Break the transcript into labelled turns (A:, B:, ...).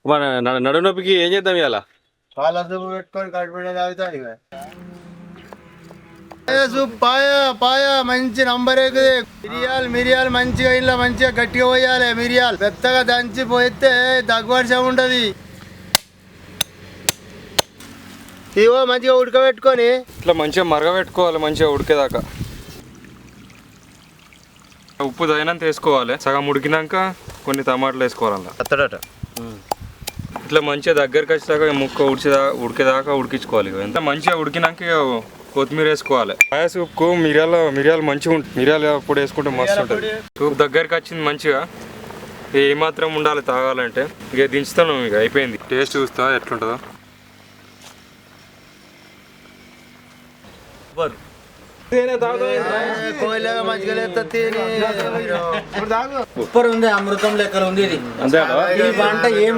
A: మన నడు నొప్పికి ఏం చేద్దాం ఇవాళ?
B: చాలా సూపు పెట్టుకొని కడుపునే తాగుతాను ఇక. సూప్ పాయ మంచి నంబర్ ఎక్కుది. మిరియాలు మంచిగా ఇలా మంచిగా గట్టిగా పోయాలి. మిరియాలు పెద్దగా దంచి పోయితే దగ్గవర్షం ఉంటది. ఇవో మంచిగా ఉడకబెట్టుకొని
A: ఇట్లా మంచిగా మరగబెట్టుకోవాలి, మంచిగా ఉడికేదాకా. ఉప్పు తగినంత వేసుకోవాలి. సగం ఉడికినాక కొన్ని టమాటాలు వేసుకోవాలి.
B: అత్తడట
A: ఇట్లా మంచిగా దగ్గరికి వచ్చేదాకా ముక్క ఉడికేదాకా ఉడికించుకోవాలి. ఎంత మంచిగా ఉడికినాక కొత్తిమీర వేసుకోవాలి. పాయ సూప్కు మిరియాలు మంచిగా ఉంటుంది. మిరియాలు అప్పుడు వేసుకుంటే మస్తు ఉంటుంది. సూప్ దగ్గరికి వచ్చింది మంచిగా. ఏమాత్రం ఉండాలి తాగాలంటే. ఇక దించుతాను, ఇక అయిపోయింది. టేస్ట్ చూస్తా ఎట్లుంటుందో.
C: సూపర్ ఉంది, అమృతం లెక్కలు ఉంది ఇది.
A: అంతే
C: ఈ వంట ఏం